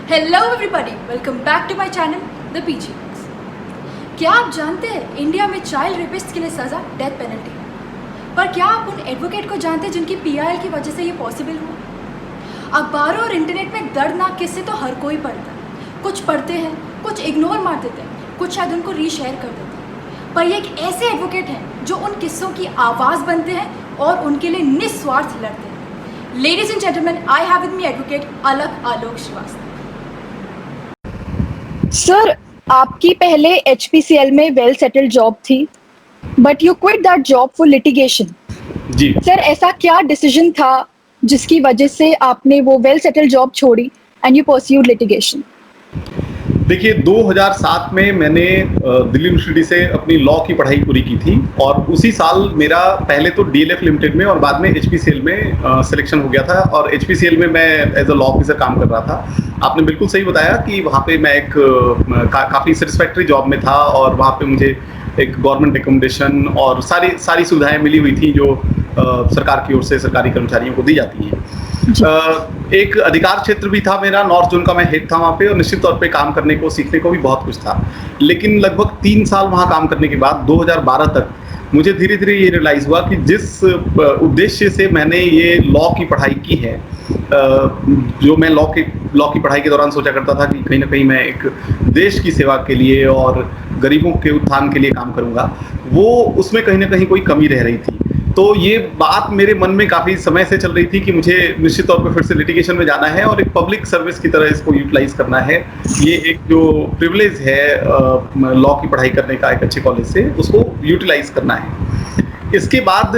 Hello everybody, welcome back to my channel the PG. क्या आप जानते हैं इंडिया में चाइल्ड रेपिस्ट के लिए सज़ा डेथ पेनल्टी है। पर क्या आप उन एडवोकेट को जानते हैं जिनकी पीआईएल की वजह से ये पॉसिबल हुआ। अखबारों और इंटरनेट में दर्दनाक किस्से तो हर कोई पढ़ता है। कुछ पढ़ते हैं, कुछ इग्नोर मार देते हैं, कुछ शायद उनको रीशेयर कर देते हैं। पर ये एक ऐसे एडवोकेट हैं जो उन किस्सों की आवाज़ बनते हैं और उनके लिए निस्वार्थ लड़ते हैं। Ladies and gentleman, I have with me advocate Alak Alok Srivastava. Sir, आपकी पहले HPCL में वेल सेटल्ड जॉब थी, but you quit that job for litigation. जी सर, ऐसा क्या डिसीजन था जिसकी वजह से आपने वो वेल सेटल्ड जॉब छोड़ी एंड यू परस्यूड लिटिगेशन? देखिए, 2007 में मैंने दिल्ली यूनिवर्सिटी से अपनी लॉ की पढ़ाई पूरी की थी और उसी साल मेरा पहले तो DLF लिमिटेड में और बाद में HPCL में सिलेक्शन हो गया था। और HPCL में मैं एज अ लॉ ऑफिसर काम कर रहा था। आपने बिल्कुल सही बताया कि वहाँ पे मैं एक काफ़ी सेटिस्फैक्ट्री जॉब में था और वहाँ पे मुझे एक गवर्नमेंट एकोमोडेशन और सारी सुविधाएं मिली हुई थी जो सरकार की ओर से सरकारी कर्मचारियों को दी जाती हैं। एक अधिकार क्षेत्र भी था मेरा, नॉर्थ जोन का मैं हेड था वहाँ पे, और निश्चित तौर पे काम करने को सीखने को भी बहुत कुछ था। लेकिन लगभग 3 साल वहाँ काम करने के बाद 2012 तक मुझे धीरे धीरे ये रियलाइज़ हुआ कि जिस उद्देश्य से मैंने ये लॉ की पढ़ाई की है, जो मैं लॉ की पढ़ाई के दौरान सोचा करता था कि कहीं ना कहीं मैं एक देश की सेवा के लिए और गरीबों के उत्थान के लिए काम करूँगा, वो उसमें कहीं ना कहीं कोई कमी रह रही थी। तो ये बात मेरे मन में काफ़ी समय से चल रही थी कि मुझे निश्चित तौर पे फिर से लिटिगेशन में जाना है और एक पब्लिक सर्विस की तरह इसको यूटिलाइज करना है। ये एक जो प्रिविलेज है लॉ की पढ़ाई करने का एक अच्छे कॉलेज से, उसको यूटिलाइज करना है। इसके बाद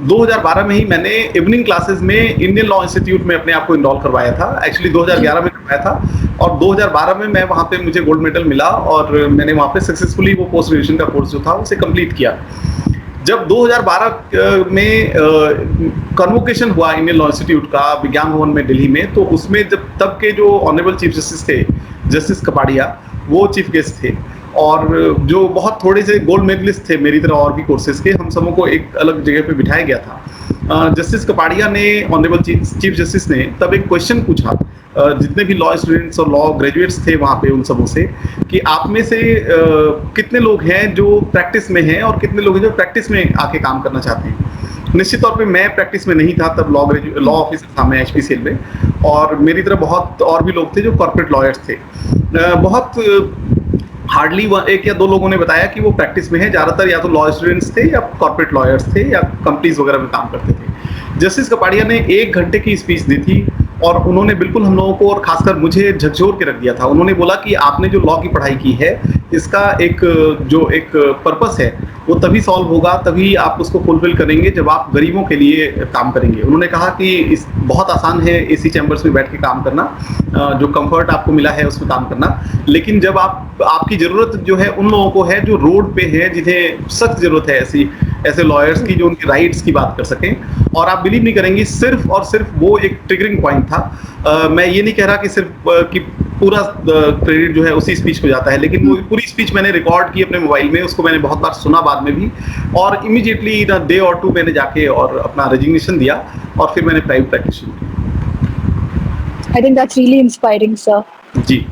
2012 में ही मैंने इवनिंग क्लासेस में इंडियन लॉ इंस्टीट्यूट में अपने आप को इनरोल करवाया था। एक्चुअली 2011 में करवाया था और 2012 में मैं वहाँ पे मुझे गोल्ड मेडल मिला और मैंने वहाँ पे सक्सेसफुली वो पोस्ट ग्रेजुएशन का कोर्स जो था उसे कंप्लीट किया। जब 2012 में कन्वोकेशन हुआ इंडियन लॉ इंस्टीट्यूट का विज्ञान भवन में दिल्ली में, तो उसमें जब तब के जो ऑनरेबल चीफ जस्टिस थे, जस्टिस कपाड़िया, वो चीफ गेस्ट थे और जो बहुत थोड़े से गोल्ड मेडलिस्ट थे मेरी तरह और भी कोर्सेज के, हम सबों को एक अलग जगह पे बिठाया गया था। जस्टिस कपाड़िया ने, ऑनरेबल चीफ जस्टिस ने तब एक क्वेश्चन पूछा जितने भी लॉ स्टूडेंट्स और लॉ ग्रेजुएट्स थे वहाँ पे, उन सबों से कि आप में से कितने लोग हैं जो प्रैक्टिस में हैं और कितने लोग हैं जो प्रैक्टिस में आके काम करना चाहते हैं। निश्चित तौर पे मैं प्रैक्टिस में नहीं था तब, लॉ ऑफिसर था मैं HPCL में, और मेरी तरह बहुत और भी लोग थे जो कॉर्पोरेट लॉयर्स थे। बहुत हार्डली एक या दो लोगों ने बताया कि वो प्रैक्टिस में है। ज़्यादातर या तो लॉ स्टूडेंट्स थे या कॉर्पोरेट लॉयर्स थे या कंपनीज वगैरह में काम करते थे। जस्टिस कपाड़िया ने 1 घंटे की स्पीच दी थी और उन्होंने बिल्कुल हम लोगों को और खासकर मुझे झकझोर के रख दिया था। उन्होंने बोला कि आपने जो लॉ की पढ़ाई की है, इसका एक पर्पस है, वो तभी सॉल्व होगा, तभी आप उसको फुलफिल करेंगे जब आप गरीबों के लिए काम करेंगे। उन्होंने कहा कि बहुत आसान है AC चैम्बर्स में बैठ के काम करना, जो कंफर्ट आपको मिला है उसमें काम करना, लेकिन जब आपकी ज़रूरत जो है उन लोगों को है जो रोड पे है, जिन्हें सख्त ज़रूरत है ऐसे लॉयर्स की जो उनकी राइट्स की बात कर सकें। और आप बिलीव नहीं करेंगी, सिर्फ और सिर्फ वो एक ट्रिगरिंग पॉइंट था। मैं ये नहीं कह रहा कि सिर्फ कि पूरा क्रेडिट जो है उसी स्पीच को जाता है, लेकिन वो पूरी स्पीच मैंने रिकॉर्ड की अपने मोबाइल में, उसको मैंने बहुत बार सुना बाद में भी, और इमीडिएटली इन अ डे और 2 मैंने जाके और अपना रेजिग्नेशन दिया और फिर मैंने प्राइवेट प्रैक्टिस शुरू की। I think that's really inspiring sir. जी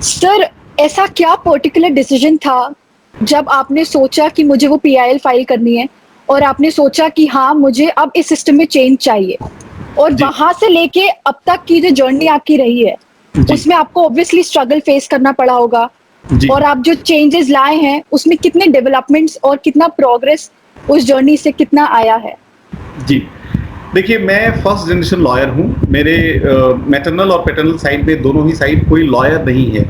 सर, ऐसा क्या पर्टिकुलर डिसीजन था जब आपने सोचा कि मुझे वो PIL फाइल करनी है और आपने सोचा कि हाँ, मुझे अब इस सिस्टम में चेंज चाहिए, और वहां से लेके अब तक की जो जर्नी आपकी रही है उसमें आपको ऑब्वियसली स्ट्रगल फेस करना पड़ा होगा, और आप जो चेंजेस लाए हैं उसमें कितने डेवलपमेंट्स और कितना प्रोग्रेस उस जर्नी से कितना आया है? जी, देखिए, मैं फर्स्ट जनरेशन लॉयर हूँ। मेरे मैटरनल और पैटर्नल साइड में, दोनों ही साइड, कोई लॉयर नहीं है।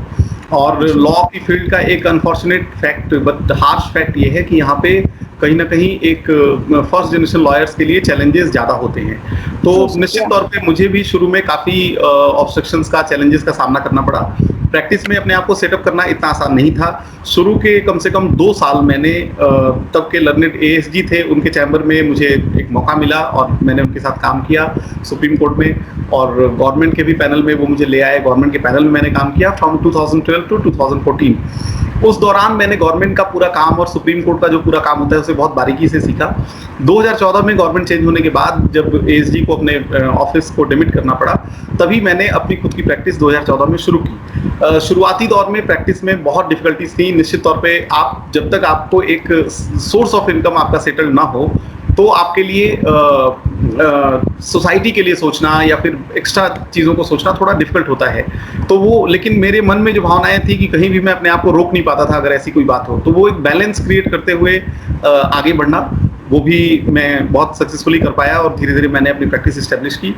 और लॉ की फील्ड का एक unfortunate fact, but harsh fact ये है कि यहाँ पे कहीं ना कहीं एक फर्स्ट जनरेशन लॉयर्स के लिए चैलेंजेस ज़्यादा होते हैं। तो निश्चित तौर पे मुझे भी शुरू में काफ़ी ऑब्स्ट्रक्शंस का, चैलेंजेस का सामना करना पड़ा। प्रैक्टिस में अपने आप को सेटअप करना इतना आसान नहीं था। शुरू के कम से कम 2 साल मैंने तब के लर्नेड ASG थे, उनके चैम्बर में मुझे एक मौका मिला और मैंने उनके साथ काम किया सुप्रीम कोर्ट में, और गवर्नमेंट के भी पैनल में वो मुझे ले आए। गवर्नमेंट के पैनल में मैंने काम किया फ्रॉम 2012 टू 2014। उस दौरान मैंने गवर्नमेंट का पूरा काम और सुप्रीम कोर्ट का जो पूरा काम होता है उसे बहुत बारीकी से सीखा। 2014 में गवर्नमेंट चेंज होने के बाद जब एएसडी को अपने ऑफिस को डिमिट करना पड़ा, तभी मैंने अपनी खुद की प्रैक्टिस 2014 में शुरू की। शुरुआती दौर में प्रैक्टिस में बहुत डिफिकल्टीज थी। निश्चित तौर पे आप जब तक आपको एक सोर्स ऑफ इनकम आपका सेटल ना हो, तो आपके लिए सोसाइटी के लिए सोचना या फिर एक्स्ट्रा चीज़ों को सोचना थोड़ा डिफिकल्ट होता है। तो वो, लेकिन मेरे मन में जो भावनाएं थी कि कहीं भी मैं अपने आप को रोक नहीं पाता था अगर ऐसी कोई बात हो, तो वो एक बैलेंस क्रिएट करते हुए आगे बढ़ना, वो भी मैं बहुत सक्सेसफुली कर पाया और धीरे धीरे मैंने अपनी प्रैक्टिस इस्टेब्लिश की।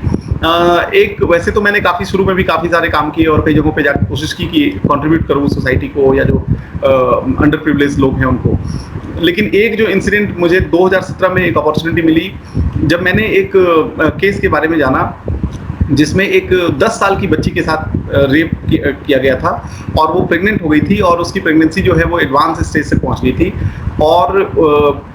एक वैसे तो मैंने काफ़ी शुरू में भी काफ़ी सारे काम किए और कई जगहों पे जाकर कोशिश की कि कंट्रीब्यूट करूँ सोसाइटी को या जो अंडर प्रिविलेज लोग हैं उनको। लेकिन एक जो इंसिडेंट मुझे 2017 में एक अपॉर्चुनिटी मिली, जब मैंने एक केस के बारे में जाना जिसमें एक 10 साल की बच्ची के साथ रेप किया गया था और वो प्रेग्नेंट हो गई थी और उसकी प्रेगनेंसी जो है वो एडवांस स्टेज से पहुंच गई थी और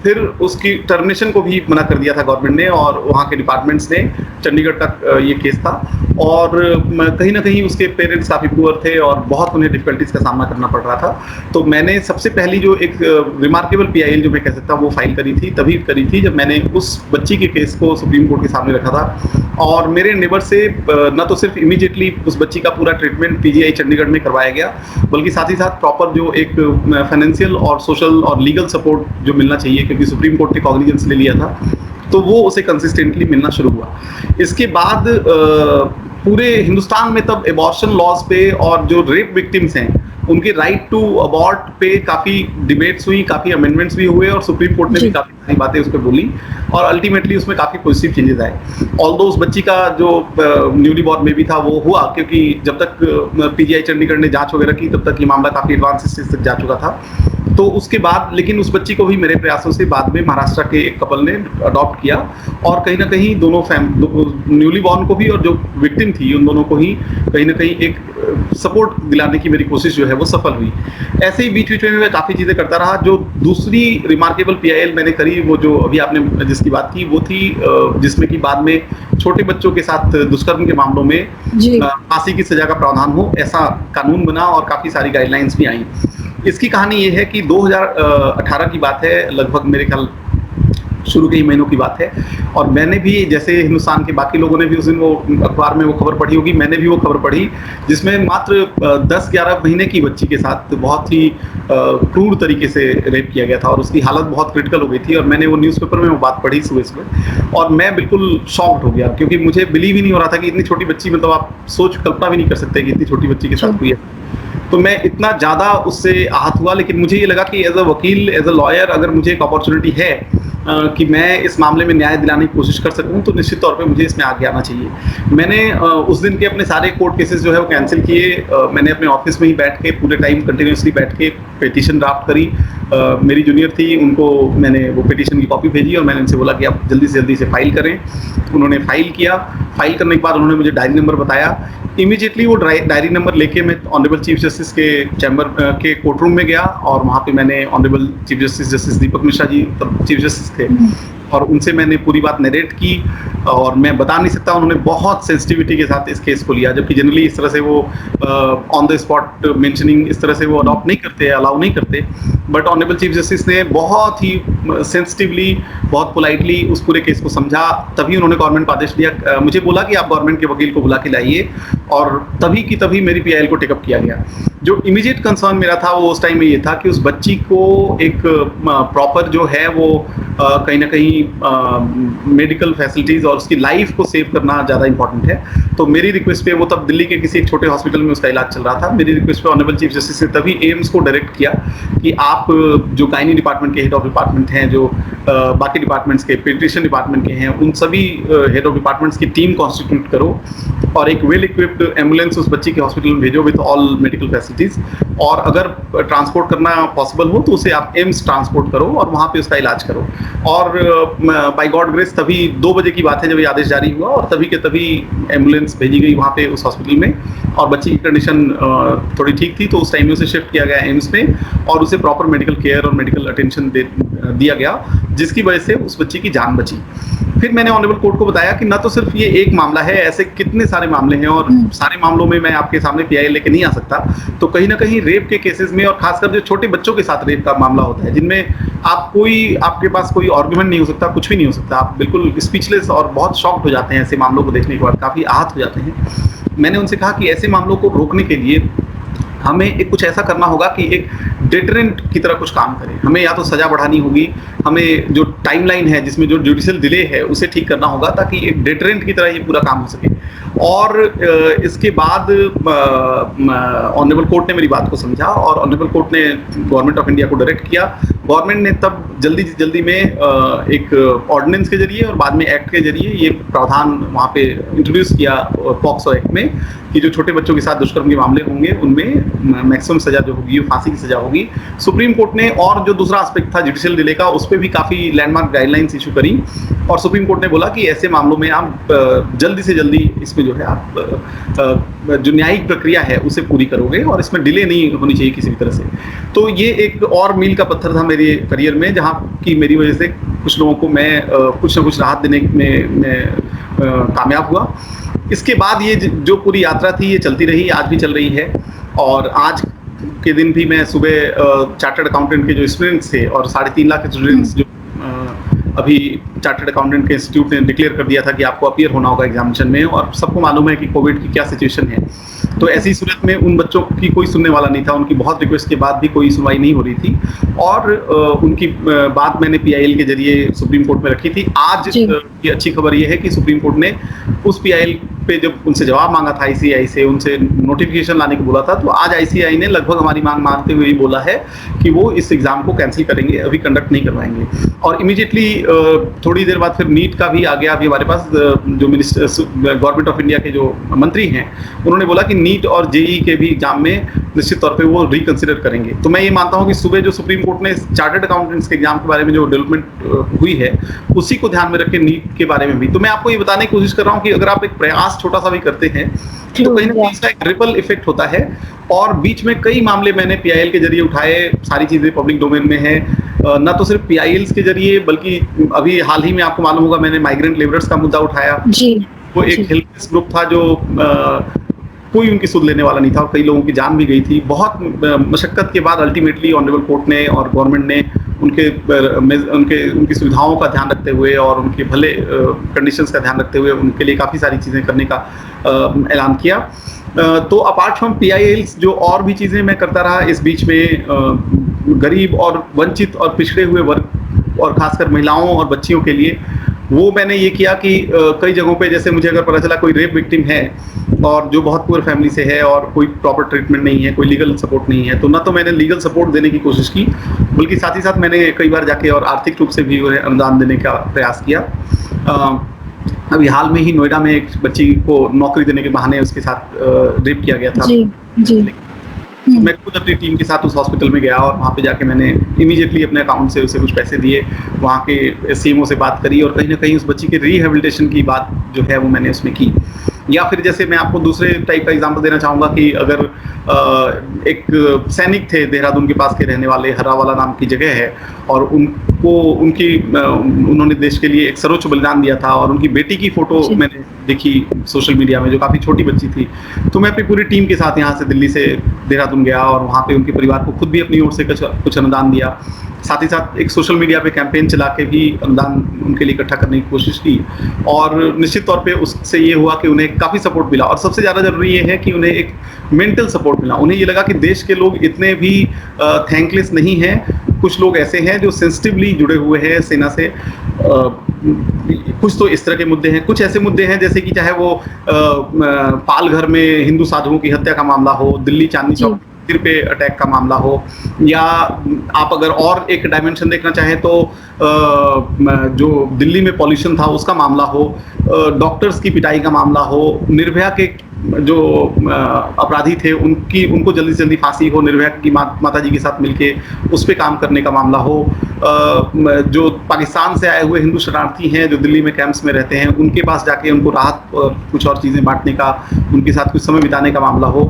फिर उसकी टर्मिनेशन को भी मना कर दिया था गवर्नमेंट ने और वहाँ के डिपार्टमेंट्स ने। चंडीगढ़ का ये केस था और कहीं ना कहीं उसके पेरेंट्स काफ़ी पुअर थे और बहुत उन्हें डिफिकल्टीज का सामना करना पड़ रहा था। तो मैंने सबसे पहली जो एक रिमार्केबल PIL जो मैं कह सकता हूँ वो फाइल करी थी, तभी करी थी जब मैंने उस बच्ची के केस को सुप्रीम कोर्ट के सामने रखा था और मेरे नेबर से न तो सिर्फ इमीडिएटली उस बच्ची का पूरा ट्रीटमेंट PGI चंडीगढ़ में करवाया गया, बल्कि साथ ही साथ प्रॉपर जो एक फाइनेंशियल और सोशल और लीगल सपोर्ट जो मिलना चाहिए, क्योंकि सुप्रीम कोर्ट ने कॉग्निजेंस ले लिया था, तो वो उसे कंसिस्टेंटली मिलना शुरू हुआ। इसके बाद पूरे हिंदुस्तान में तब एबॉर्शन लॉज पे और जो रेप विक्टिम्स हैं उनके राइट टू अबॉर्ट पे काफ़ी डिबेट्स हुई, काफ़ी अमेंडमेंट्स भी हुए और सुप्रीम कोर्ट ने भी काफ़ी सारी बातें उस पर बोली और अल्टीमेटली उसमें काफ़ी पॉजिटिव चेंजेस आए। ऑल्दो उस बच्ची का जो न्यूली बॉर्न बेबी था वो हुआ, क्योंकि जब तक PGI चंडीगढ़ ने जांच वगैरह की तब तक ये मामला काफ़ी एडवांस स्टेज तक जा चुका था। तो उसके बाद लेकिन उस बच्ची को भी मेरे प्रयासों से बाद में महाराष्ट्र के एक कपल ने अडॉप्ट किया और कहीं ना कहीं दोनों न्यूली बॉर्न को भी और जो विक्टिम थी उन दोनों को ही कहीं ना कहीं एक सपोर्ट दिलाने की मेरी कोशिश जो है वो सफल हुई। ऐसे ही बीच बीच में मैं काफ़ी चीज़ें करता रहा। जो दूसरी रिमार्केबल PIL मैंने करी, वो जो अभी आपने जिसकी बात की, वो थी जिसमें कि बाद में छोटे बच्चों के साथ दुष्कर्म के मामलों में फांसी की सजा का प्रावधान हो, ऐसा कानून बना और काफ़ी सारी गाइडलाइंस भी आई। इसकी कहानी ये है कि 2018 की बात है, लगभग मेरे ख्याल शुरू के ही महीनों की बात है और मैंने भी, जैसे हिंदुस्तान के बाकी लोगों ने भी उस दिन वो अखबार में वो खबर पढ़ी होगी, मैंने भी वो खबर पढ़ी जिसमें मात्र 10-11 महीने की बच्ची के साथ बहुत ही क्रूर तरीके से रेप किया गया था और उसकी हालत बहुत क्रिटिकल हो गई थी। और मैंने वो न्यूज़पेपर में वो बात पढ़ी सुबह और मैं बिल्कुल शॉक्ड हो गया, क्योंकि मुझे बिलीव ही नहीं हो रहा था कि इतनी छोटी बच्ची, मतलब आप कल्पना भी नहीं कर सकते कि इतनी छोटी बच्ची के साथ हुई है। तो मैं इतना ज़्यादा उससे आहत हुआ, लेकिन मुझे ये लगा कि एज अ वकील, एज अ लॉयर, अगर मुझे एक अपॉर्चुनिटी है कि मैं इस मामले में न्याय दिलाने की कोशिश कर सकूं, तो निश्चित तौर पे मुझे इसमें आगे आना चाहिए। मैंने उस दिन के अपने सारे कोर्ट केसेस जो है वो कैंसिल किए। मैंने अपने ऑफिस में ही बैठ के पूरे टाइम कंटिन्यूसली बैठ के पिटीशन ड्राफ्ट करी। मेरी जूनियर थी, उनको मैंने वो पिटीशन की कॉपी भेजी और मैंने उनसे बोला कि आप जल्दी से फाइल करें। उन्होंने फाइल किया। फाइल करने के बाद उन्होंने मुझे डायरी नंबर बताया। इमीडिएटली वो डायरी नंबर लेके मैं ऑनरेबल चीफ जस्टिस के चैम्बर के कोर्ट रूम में गया और वहाँ पे मैंने ऑनरेबल चीफ जस्टिस दीपक मिश्रा जी तब चीफ जस्टिस थे और उनसे मैंने पूरी बात नरेट की और मैं बता नहीं सकता, उन्होंने बहुत सेंसिटिविटी के साथ इस केस को लिया, जबकि जनरली इस तरह से वो ऑन द स्पॉट मेंशनिंग इस तरह से वो अडॉप्ट नहीं करते, अलाउ नहीं करते। बट ऑनरेबल चीफ जस्टिस ने बहुत ही सेंसिटिवली, बहुत पोलाइटली उस पूरे केस को समझा। तभी उन्होंने गवर्नमेंट को आदेश दिया, मुझे बोला कि आप गवर्नमेंट के वकील को बुला के लाइए और तभी की तभी मेरी PIL को टेकअप किया गया। जो इमीडिएट कंसर्न मेरा था वो उस टाइम में ये था कि उस बच्ची को एक प्रॉपर जो है वो कहीं ना कहीं मेडिकल फैसिलिटीज़ और उसकी लाइफ को सेव करना ज़्यादा इंपॉर्टेंट है। तो मेरी रिक्वेस्ट पे, वो तब दिल्ली के किसी एक छोटे हॉस्पिटल में उसका इलाज चल रहा था, मेरी रिक्वेस्ट पे ऑनरेबल चीफ जस्टिस ने तभी एम्स को डायरेक्ट किया कि आप जो गायनी डिपार्टमेंट के हेड ऑफ डिपार्टमेंट हैं, जो बाकी डिपार्टमेंट्स के पेडिट्रिशियन डिपार्टमेंट के हैं, उन सभी हेड ऑफ डिपार्टमेंट्स की टीम कॉन्स्टिट्यूट करो और एक वेल इक्विप्ड एम्बुलेंस उस बच्ची के हॉस्पिटल में भेजो विद ऑल मेडिकल फैसिलिटीज़, और अगर ट्रांसपोर्ट करना पॉसिबल हो तो उसे आप एम्स ट्रांसपोर्ट करो और वहाँ पे उसका इलाज करो। और बाय गॉड ग्रेस तभी 2 बजे की बात है जब ये आदेश जारी हुआ और तभी के तभी एम्बुलेंस भेजी गई वहाँ पे उस हॉस्पिटल में और बच्ची की कंडीशन थोड़ी ठीक थी, तो उस टाइम में उसे शिफ्ट किया गया एम्स में और उसे प्रॉपर मेडिकल केयर और मेडिकल अटेंशन दिया गया, जिसकी वजह से उस बच्ची की जान बची। फिर मैंने ऑनरेबल कोर्ट को बताया कि ना तो सिर्फ ये एक मामला है, ऐसे कितने सारे मामले हैं और सारे मामलों में मैं आपके सामने पीआई लेके नहीं आ सकता। तो कहीं ना कहीं रेप के केसेस में, और खासकर जो छोटे बच्चों के साथ रेप का मामला होता है, जिनमें आपके पास कोई आर्गुमेंट नहीं हो सकता, कुछ भी नहीं हो सकता, आप बिल्कुल स्पीचलेस और बहुत शॉक्ड हो जाते हैं ऐसे मामलों को देखने के बाद, काफ़ी आहत हो जाते हैं। मैंने उनसे कहा कि ऐसे मामलों को रोकने के लिए हमें एक कुछ ऐसा करना होगा कि एक डेटरेंट की तरह कुछ काम करें। हमें या तो सज़ा बढ़ानी होगी, हमें जो टाइमलाइन है जिसमें जो जुडिशियल डिले है उसे ठीक करना होगा, ताकि एक डेटरेंट की तरह ये पूरा काम हो सके। और इसके बाद ऑनरेबल कोर्ट ने मेरी बात को समझा और ऑनरेबल कोर्ट ने गवर्नमेंट ऑफ इंडिया को डायरेक्ट किया। गवर्नमेंट ने तब जल्दी में एक ऑर्डिनेंस के जरिए और बाद में एक्ट के जरिए ये प्रावधान वहाँ पे इंट्रोड्यूस किया पॉक्सो एक्ट में, कि जो छोटे बच्चों के साथ दुष्कर्म के मामले होंगे उनमें मैक्सिमम सजा जो होगी वो फांसी की सजा होगी। सुप्रीम कोर्ट ने, और जो दूसरा एस्पेक्ट था जुडिशियल डिले का, उस पर भी काफ़ी लैंडमार्क गाइडलाइंस इशू करी और सुप्रीम कोर्ट ने बोला कि ऐसे मामलों में आप जल्दी से जल्दी इसमें जो है आप जो न्यायिक प्रक्रिया है उसे पूरी करोगे और इसमें डिले नहीं होनी चाहिए किसी भी तरह से। तो ये एक और मील का पत्थर था मेरे करियर में, जहाँ की मेरी वजह से कुछ लोगों को मैं कुछ ना कुछ राहत देने में कामयाब हुआ। इसके बाद ये जो पूरी यात्रा थी ये चलती रही, आज भी चल रही है। और आज के दिन भी मैं सुबह चार्टर्ड अकाउंटेंट के जो स्टूडेंट्स थे और 3.5 लाख स्टूडेंट्स जो अभी चार्टर्ड अकाउंटेंट के इंस्टीट्यूट ने डिक्लेयर कर दिया था कि आपको अपीयर होना होगा एग्जामिनेशन में, और सबको मालूम है कि कोविड की क्या सिचुएशन है, तो ऐसी सूरत में उन बच्चों की कोई सुनने वाला नहीं था। उनकी बहुत रिक्वेस्ट के बाद भी कोई सुनवाई नहीं हो रही थी और उनकी बात मैंने पीआईएल के जरिए सुप्रीम कोर्ट में रखी थी। आज की अच्छी खबर ये है कि सुप्रीम कोर्ट ने उस पीआईएल पे जब उनसे जवाब मांगा था आईसीआई से, उनसे नोटिफिकेशन लाने को बोला था, तो आज आईसीआई ने लगभग हमारी मांग मानते हुए बोला है कि वो इस एग्जाम को कैंसिल करेंगे, अभी कंडक्ट नहीं करवाएंगे। और इमीडिएटली थोड़ी देर बाद फिर नीट का भी आ गया। अभी हमारे पास जो मिनिस्टर गवर्नमेंट ऑफ इंडिया के जो मंत्री हैं उन्होंने बोला कि नीट और जेई के भी एग्जाम में निश्चित तौर पे वो रिकंसिडर करेंगे। तो मैं ये मानता हूँ कि सुबह जो सुप्रीम कोर्ट ने चार्टर्ड अकाउंटेंट्स के एग्जाम के बारे में जो डेवलपमेंट हुई है उसी को ध्यान में रख के नीट के बारे में भी, तो मैं आपको ये बताने की कोशिश कर रहा हूँ कि अगर आप एक प्रयास छोटा सा भी करते हैं तो कहीं ना कहीं इसका एक रिपल इफेक्ट होता है। और बीच में कई मामले मैंने पीआईएल के जरिए उठाए, सारी चीजें पब्लिक डोमेन में है, न तो सिर्फ पीआईएल के जरिए बल्कि अभी हाल ही में आपको मालूम होगा मैंने माइग्रेंट लेबरर्स का मुद्दा उठाया। वो एक हेल्पलेस ग्रुप था जो कोई उनकी सुध लेने वाला नहीं था और कई लोगों की जान भी गई थी। बहुत मशक्कत के बाद अल्टीमेटली ऑनरेबल कोर्ट ने और गवर्नमेंट ने उनकी सुविधाओं का ध्यान रखते हुए और उनके भले कंडीशंस का ध्यान रखते हुए उनके लिए काफ़ी सारी चीज़ें करने का ऐलान किया। तो अपार्ट फ्रॉम पीआईएल्स जो और भी चीज़ें मैं करता रहा इस बीच में, गरीब और वंचित और पिछड़े हुए वर्ग और खासकर महिलाओं और बच्चियों के लिए वो मैंने ये किया कि कई जगहों पे जैसे मुझे अगर पता चला कोई रेप विक्टिम है और जो बहुत पुअर फैमिली से है और कोई प्रॉपर ट्रीटमेंट नहीं है, कोई लीगल सपोर्ट नहीं है, तो ना तो मैंने लीगल सपोर्ट देने की कोशिश की बल्कि साथ ही साथ मैंने कई बार जाके और आर्थिक रूप से भी उन्हें अनुदान देने का प्रयास किया। अभी हाल में ही नोएडा में एक बच्ची को नौकरी देने के बहाने उसके साथ रेप किया गया था। जी। मैं खुद अपनी टीम के साथ उस हॉस्पिटल में गया और वहाँ पे जाके मैंने इमीडिएटली अपने अकाउंट से उसे कुछ पैसे दिए, वहाँ के सीएमओ से बात करी और कहीं ना कहीं उस बच्ची के रिहेबिलिटेशन की बात जो है वो मैंने उसमें की। या फिर जैसे मैं आपको दूसरे टाइप का एग्जांपल देना चाहूँगा कि अगर एक सैनिक थे देहरादून के पास के रहने वाले, हरावाला नाम की जगह है, और उन्होंने देश के लिए एक सर्वोच्च बलिदान दिया था और उनकी बेटी की फोटो मैंने देखी सोशल मीडिया में जो काफ़ी छोटी बच्ची थी। तो मैं अपनी पूरी टीम के साथ यहाँ से दिल्ली से देहरादून गया और वहाँ पे उनके परिवार को खुद भी अपनी ओर से कुछ अनुदान दिया, साथ ही साथ एक सोशल मीडिया पे कैंपेन चला के भी अनुदान उनके लिए इकट्ठा करने की कोशिश की और निश्चित तौर पे उससे ये हुआ कि उन्हें काफ़ी सपोर्ट मिला। और सबसे ज़्यादा ज़रूरी ये है कि उन्हें एक मेंटल सपोर्ट मिला। उन्हें ये लगा कि देश के लोग इतने भी थैंकलेस नहीं हैं, कुछ लोग ऐसे हैं जो सेंसिटिवली जुड़े हुए हैं सेना से। कुछ तो इस तरह के मुद्दे हैं, कुछ ऐसे मुद्दे हैं जैसे कि चाहे वो पालघर में हिंदू साधुओं की हत्या का मामला हो, दिल्ली चांदनी चौक मंदिर पे अटैक का मामला हो, या आप अगर और एक डायमेंशन देखना चाहें तो जो दिल्ली में पॉल्यूशन था उसका मामला हो, डॉक्टर्स की पिटाई का मामला हो, निर्भया के जो अपराधी थे उनको जल्दी से जल्दी फांसी हो, निर्भया की माता जी के साथ मिलके उस पर काम करने का मामला हो, जो पाकिस्तान से आए हुए हिंदू शरणार्थी हैं जो दिल्ली में कैंप्स में रहते हैं उनके पास जाके उनको राहत कुछ और चीज़ें बांटने का, उनके साथ कुछ समय बिताने का मामला हो।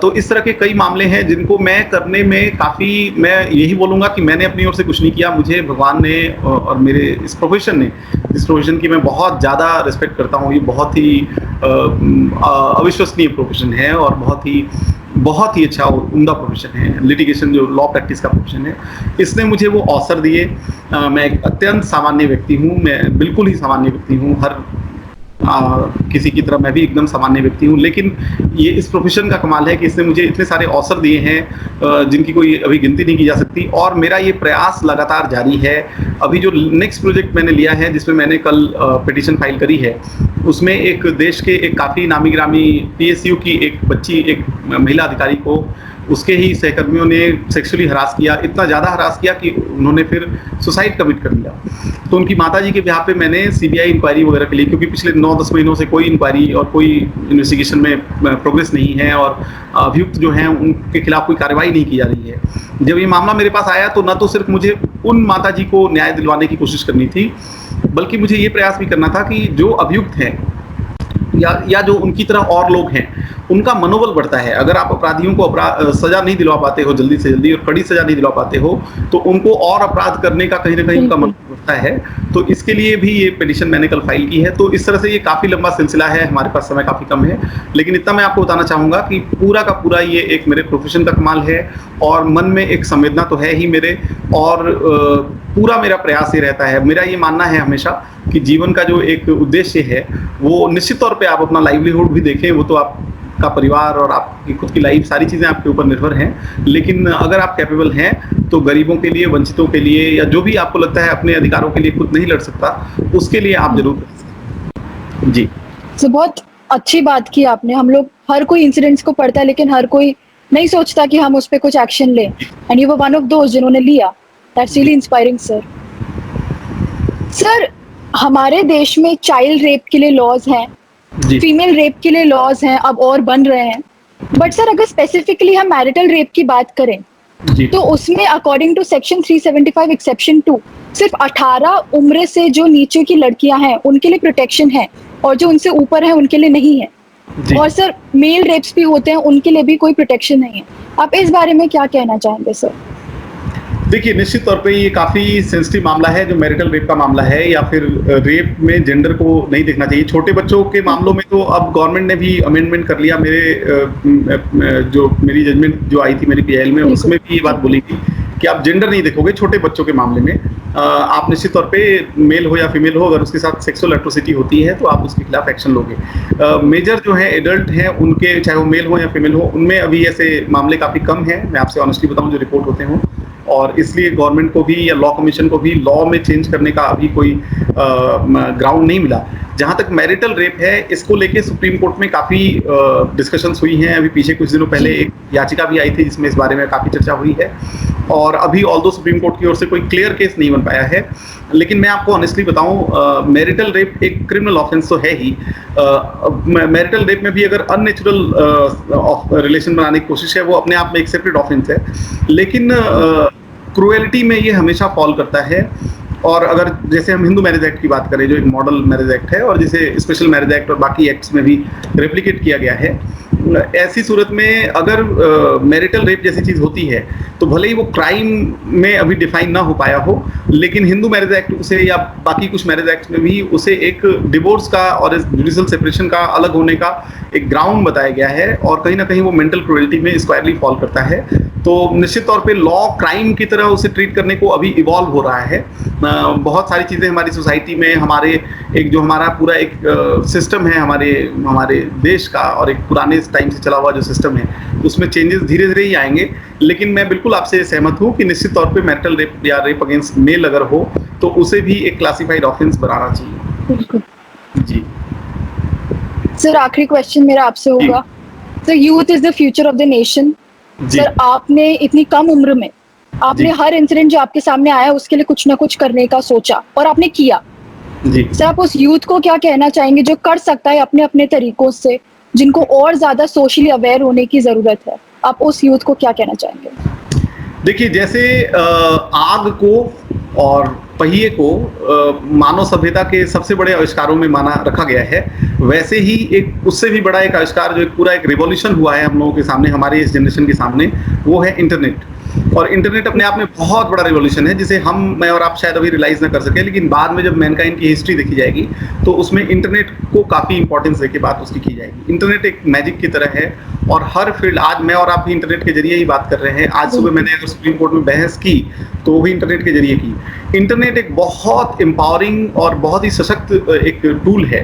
तो इस तरह के कई मामले हैं जिनको मैं करने में मैं यही बोलूँगा कि मैंने अपनी ओर से कुछ नहीं किया, मुझे भगवान ने और मेरे इस प्रोफेशन ने जिस प्रोफेशन की मैं बहुत ज़्यादा रिस्पेक्ट करता हूँ। ये बहुत ही अविश्वसनीय प्रोफेशन है और बहुत ही अच्छा उम्दा प्रोफेशन है, लिटिगेशन जो लॉ प्रैक्टिस का प्रोफेशन है। इसने मुझे वो अवसर दिए। मैं एक अत्यंत सामान्य व्यक्ति हूँ, मैं बिल्कुल ही सामान्य व्यक्ति हूँ, हर किसी की तरह मैं भी एकदम सामान्य व्यक्ति हूँ, लेकिन ये इस प्रोफेशन का कमाल है कि इसने मुझे इतने सारे अवसर दिए हैं जिनकी कोई अभी गिनती नहीं की जा सकती। और मेरा ये प्रयास लगातार जारी है। अभी जो नेक्स्ट प्रोजेक्ट मैंने लिया है, जिसमें मैंने कल पिटीशन फाइल करी है, उसमें एक देश के एक काफ़ी नामी गिरामी PSU की एक बच्ची, एक महिला अधिकारी को उसके ही सहकर्मियों ने सेक्सुअली हरास किया, इतना ज़्यादा हरास किया कि उन्होंने फिर सुसाइड कमिट कर लिया। तो उनकी माताजी के बिहाफ पे मैंने CBI इंक्वायरी वगैरह के लिए, क्योंकि पिछले 9-10 महीनों से कोई इंक्वायरी और कोई इन्वेस्टिगेशन में प्रोग्रेस नहीं है और अभियुक्त जो हैं उनके खिलाफ कोई कार्रवाई नहीं की जा रही है। जब ये मामला मेरे पास आया तो न तो सिर्फ मुझे उन माताजी को न्याय दिलवाने की कोशिश करनी थी, बल्कि मुझे ये प्रयास भी करना था कि जो अभियुक्त हैं या जो उनकी तरह और लोग हैं, उनका मनोबल बढ़ता है। अगर आप अपराधियों को सजा नहीं दिलवा पाते हो जल्दी से जल्दी और कड़ी सजा नहीं दिलवा पाते हो, तो उनको और अपराध करने का कहीं ना कहीं उनका मनोबल बढ़ता है। तो इसके लिए भी ये पिटीशन मैंने कल फाइल की है। तो इस तरह से ये काफ़ी लंबा सिलसिला है, हमारे पास समय काफ़ी कम है, लेकिन इतना मैं आपको बताना चाहूँगा कि पूरा का पूरा ये एक मेरे प्रोफेशन का कमाल है और मन में एक संवेदना तो है ही मेरे, और पूरा मेरा प्रयास ये रहता है। मेरा ये मानना है हमेशा कि जीवन का जो एक उद्देश्य है वो निश्चित तौर पे आप अपना लाइवलीहुड भी देखें, वो तो आपका परिवार और आपकी खुद की लाइफ, सारी चीज़ें आपके ऊपर निर्भर हैं, लेकिन अगर आप कैपेबल हैं तो गरीबों के लिए, वंचितों के लिए, या जो भी आपको लगता है अपने अधिकारों के लिए खुद नहीं लड़ सकता, उसके लिए आप जरूर जी। तो बहुत अच्छी बात की आपने। हम लोग हर कोई इंसिडेंट्स को पढ़ता है, लेकिन हर कोई नहीं सोचता कि हम उस पर कुछ एक्शन लें, and you were one of those जिन्होंने लिया। That's really inspiring sir. Sir, हमारे देश में चाइल्ड रेप के लिए लॉज हैं, फीमेल रेप के लिए लॉज हैं, अब और बन रहे हैं, बट सर अगर स्पेसिफिकली हम मैरिटल रेप की बात करें तो उसमें अकॉर्डिंग टू सेक्शन 375 एक्सेप्शन 2 सिर्फ 18 उम्र से जो नीचे की लड़कियां हैं उनके लिए प्रोटेक्शन है, और जो उनसे ऊपर है उनके लिए नहीं है। और सर मेल रेप्स भी होते हैं, उनके लिए भी कोई प्रोटेक्शन नहीं है। आप इस बारे में क्या कहना चाहेंगे सर? देखिए, निश्चित तौर पे ये काफ़ी सेंसिटिव मामला है जो मैरिटल रेप का मामला है, या फिर रेप में जेंडर को नहीं देखना चाहिए। छोटे बच्चों के मामलों में तो अब गवर्नमेंट ने भी अमेंडमेंट कर लिया। मेरी जजमेंट जो आई थी मेरी PIL में, उसमें भी ये बात बोली थी कि आप जेंडर नहीं देखोगे छोटे बच्चों के मामले में। आप निश्चित तौर पे मेल हो या फीमेल हो, अगर उसके साथ सेक्सुअल एट्रोसिटी होती है तो आप उसके खिलाफ एक्शन लोगे। मेजर जो है एडल्ट हैं उनके, चाहे वो मेल हो या फीमेल हो, उनमें अभी ऐसे मामले काफ़ी कम हैं, मैं आपसे ऑनेस्टली बताऊं, जो रिपोर्ट होते हों। और इसलिए गवर्नमेंट को भी या लॉ कमीशन को भी लॉ में चेंज करने का अभी कोई ग्राउंड नहीं मिला। जहाँ तक मैरिटल रेप है, इसको लेके सुप्रीम कोर्ट में काफ़ी डिस्कशंस हुई हैं। अभी पीछे कुछ दिनों पहले एक याचिका भी आई थी जिसमें इस बारे में काफ़ी चर्चा हुई है, और अभी ऑल्दो सुप्रीम कोर्ट की ओर से कोई क्लियर केस नहीं बन पाया है। लेकिन मैं आपको ऑनेस्टली बताऊं, मैरिटल रेप एक क्रिमिनल ऑफेंस तो है ही। मैरिटल रेप में भी अगर अननेचुरल रिलेशन बनाने की कोशिश है, वो अपने आप में एक सेपरेट ऑफेंस है, लेकिन क्रूएलिटी में ये हमेशा फॉल करता है। और अगर जैसे हम हिंदू मैरिज एक्ट की बात करें, जो एक मॉडल मैरिज एक्ट है और जिसे स्पेशल मैरिज एक्ट और बाकी एक्ट्स में भी रेप्लिकेट किया गया है, ऐसी सूरत में अगर मैरिटल रेप जैसी चीज़ होती है तो भले ही वो क्राइम में अभी डिफाइन ना हो पाया हो, लेकिन हिंदू मैरिज एक्ट उसे, या बाकी कुछ मैरिज एक्ट में भी उसे एक डिवोर्स का और जुडिशियल सेपरेशन का अलग होने का एक ग्राउंड बताया गया है, और कहीं ना कहीं वो मेंटल क्रूएल्टी में स्क्वायरली फॉल करता है। तो निश्चित तौर पे लॉ क्राइम की तरह उसे ट्रीट करने को अभी इवॉल्व हो रहा है। बहुत सारी चीज़ें हमारी सोसाइटी में, हमारे एक जो हमारा पूरा एक सिस्टम है हमारे देश का, और एक पुराने टाइम से चला हुआ जो सिस्टम है, उसमें चेंजेस धीरे धीरे ही आएंगे। लेकिन मैं बिल्कुल आपसे सहमत हूँ कि निश्चित तौर पे मैरिटल रेप या रेप अगेंस्ट मेल अगर हो तो उसे भी एक क्लासिफाइड ऑफेंस बनाना चाहिए। बिल्कुल जी सर, आखिरी क्वेश्चन मेरा आपसे होगा। Sir, youth is the future of the nation. Sir, आपने इतनी कम उम्र में आपने हर इंसिडेंट जो आपके सामने आया उसके लिए कुछ ना कुछ करने का सोचा और आपने किया। जी सर, आप उस यूथ को क्या कहना चाहेंगे जो कर सकता है अपने अपने तरीकों से, जिनको और ज्यादा सोशली अवेयर होने की जरूरत है? आप उस यूथ को क्या कहना चाहेंगे? देखिए, जैसे आग को और पहिए को मानव सभ्यता के सबसे बड़े आविष्कारों में माना रखा गया है, वैसे ही एक उससे भी बड़ा एक आविष्कार जो एक पूरा एक रिवॉल्यूशन हुआ है हम लोगों के सामने, हमारे इस जनरेशन के सामने, वो है इंटरनेट। और इंटरनेट अपने आप में बहुत बड़ा रिवॉल्यूशन है, जिसे मैं और आप शायद अभी रियलाइज ना कर सके, लेकिन बाद में जब मैनकाइंड की हिस्ट्री देखी जाएगी तो उसमें इंटरनेट को काफ़ी इंपॉर्टेंस देके बात उसकी की जाएगी। इंटरनेट एक मैजिक की तरह है और हर फील्ड, आज मैं और आप भी इंटरनेट के जरिए ही बात कर रहे हैं। आज सुबह मैंने अगर सुप्रीम कोर्ट में बहस की तो वो भी इंटरनेट के जरिए की। इंटरनेट एक बहुत एम्पावरिंग और बहुत ही सशक्त एक टूल है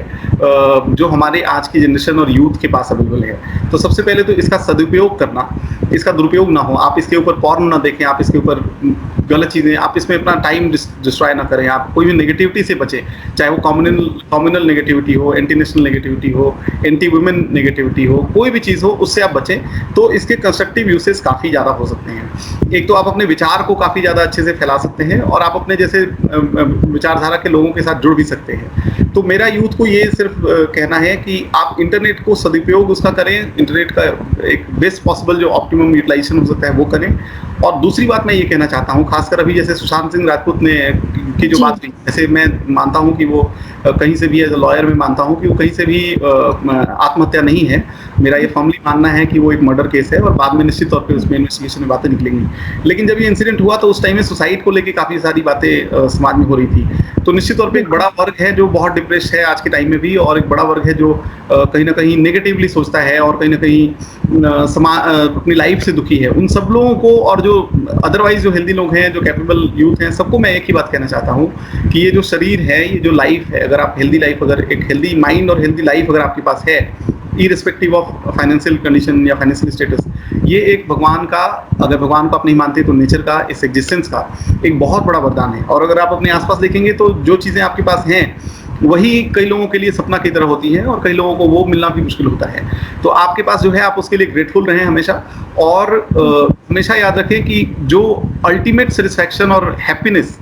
जो हमारे आज की जनरेशन और यूथ के पास अवेलेबल है। तो सबसे पहले तो इसका सदुपयोग करना, इसका दुरुपयोग ना हो। आप इसके ऊपर पॉर्न ना देखें, आप इसके ऊपर गलत चीज़ें, आप इसमें अपना टाइम डिस्ट्रॉय ना करें, आप कोई भी नेगेटिविटी से बचें, चाहे वो कम्युनल नेगेटिविटी हो, एंटी नेशनल नेगेटिविटी हो, एंटी वुमेन नेगेटिविटी हो, कोई भी चीज़ हो उससे आप बचें। तो इसके कंस्ट्रक्टिव यूसेस काफ़ी ज़्यादा हो सकते हैं। एक तो आप अपने विचार को काफ़ी ज़्यादा अच्छे से फैला सकते हैं और आप अपने जैसे विचारधारा के लोगों के साथ जुड़ भी सकते हैं। तो मेरा यूथ को ये सिर्फ कहना है कि आप इंटरनेट को सदुपयोग उसका करें, इंटरनेट का एक बेस्ट पॉसिबल जो ऑप्टिमम यूटिलाइजेशन हो सकता है वो करें। और दूसरी बात मैं ये कहना चाहता हूँ, खासकर अभी जैसे सुशांत सिंह राजपूत ने की जो बात हुई, जैसे मैं मानता हूँ कि वो कहीं से भी एज अ लॉयर में मानता हूँ कि वो कहीं से भी आत्महत्या नहीं है। मेरा ये फर्मली मानना है कि वो एक मर्डर केस है और बाद में निश्चित तौर पे उसमें इन्वेस्टिगेशन में बातें निकलेंगी। लेकिन जब ये इंसिडेंट हुआ तो उस टाइम में सुसाइड को लेके काफ़ी सारी बातें समाज में हो रही थी। तो निश्चित तौर पे एक बड़ा वर्ग है जो बहुत डिप्रेस्ड है आज के टाइम में भी, और एक बड़ा वर्ग है जो कहीं ना कहीं नेगेटिवली सोचता है और कहीं ना कहीं अपनी लाइफ से दुखी है। उन सब लोगों को, और जो अदरवाइज जो हेल्दी लोग हैं, जो कैपेबल यूथ हैं, सबको मैं एक ही बात कहना चाहता हूँ कि ये जो शरीर है, ये जो लाइफ है, अगर आप हेल्दी लाइफ, अगर एक हेल्दी माइंड और हेल्दी लाइफ अगर आपके पास है, इररिस्पेक्टिव ऑफ फाइनेंशियल कंडीशन या फाइनेंशियल स्टेटस, ये एक भगवान का, अगर भगवान को आप नहीं मानते तो नेचर का, इस एग्जिस्टेंस का एक बहुत बड़ा वरदान है। और अगर आप अपने आसपास देखेंगे तो जो चीज़ें आपके पास हैं वही कई लोगों के लिए सपना की तरह होती हैं और कई लोगों को वो मिलना भी मुश्किल होता है। तो आपके पास जो है, आप उसके लिए ग्रेटफुल रहें हमेशा, और हमेशा याद रखें कि जो अल्टीमेट सेटिस्फैक्शन और हैप्पीनेस,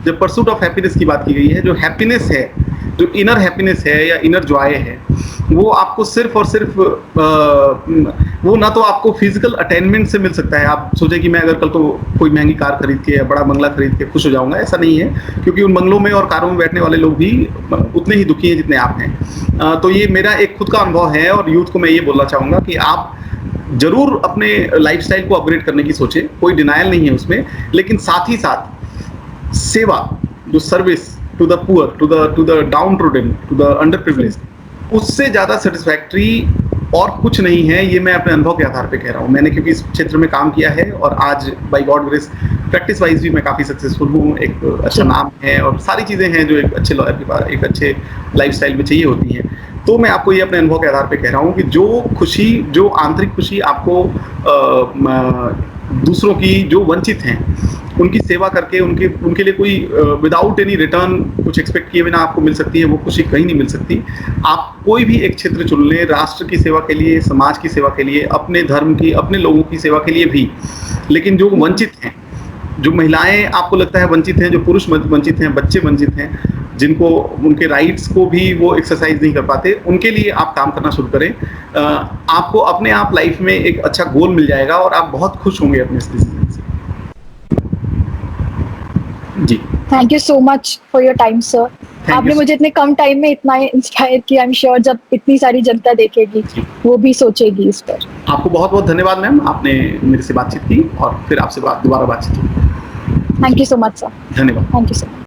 जब परसूट ऑफ हैप्पीनेस की बात की गई है, जो हैप्पीनेस है, जो इनर हैप्पीनेस है या इनर जॉय है, वो आपको सिर्फ और सिर्फ वो ना तो आपको फिजिकल अटेनमेंट से मिल सकता है। आप सोचें कि मैं अगर कल तो कोई महंगी कार खरीद के या बड़ा बंगला खरीद के खुश हो जाऊंगा, ऐसा नहीं है, क्योंकि उन बंगलों में और कारों में बैठने वाले लोग भी उतने ही दुखी हैं जितने आप हैं। तो ये मेरा एक खुद का अनुभव है और यूथ को मैं ये बोलना चाहूँगा कि आप जरूर अपने लाइफस्टाइल को अपग्रेड करने की सोचें, कोई डिनायल नहीं है उसमें, लेकिन साथ ही साथ सेवा, जो service to the poor, to the downtrodden, to the underprivileged, उससे ज़्यादा सेटिस्फैक्ट्री और कुछ नहीं है। ये मैं अपने अनुभव के आधार पे कह रहा हूँ। मैंने क्योंकि इस क्षेत्र में काम किया है और आज by God grace practice wise भी मैं काफ़ी सक्सेसफुल हूँ। एक अच्छा नाम है और सारी चीज़ें हैं जो एक अच्छे लॉयर के पास, एक अच्छे लाइफस्टाइल में चाहिए होती हैं। तो मैं आपको ये अपने अनुभव के आधार पे कह रहा हूँ कि जो खुशी, जो आंतरिक खुशी आपको दूसरों की, जो वंचित हैं, उनकी सेवा करके उनके लिए कोई विदाउट एनी रिटर्न, कुछ एक्सपेक्ट किए बिना आपको मिल सकती है, वो खुशी कहीं नहीं मिल सकती। आप कोई भी एक क्षेत्र चुन लें, राष्ट्र की सेवा के लिए, समाज की सेवा के लिए, अपने धर्म की, अपने लोगों की सेवा के लिए भी, लेकिन जो वंचित हैं, जो महिलाएं आपको लगता है वंचित हैं, जो पुरुष वंचित हैं, बच्चे वंचित हैं, जिनको उनके राइट्स को भी वो एक्सरसाइज नहीं कर पाते, उनके लिए आप काम करना शुरू करें। आपको अपने आप लाइफ में एक अच्छा गोल मिल जाएगा और आप बहुत खुश होंगे अपने इस डिसीजन से। जी, thank you so much for your time sir. आपने मुझे इतने कम टाइम में इतना इंस्पायर किया। आई एम श्योर जब इतनी सारी जनता देखेगी वो भी सोचेगी इस पर। आपको बहुत बहुत धन्यवाद मैम, आपने मेरे से बातचीत की और फिर आपसे दोबारा बातचीत की। Thank you so much sir. धन्यवाद। Thank you sir.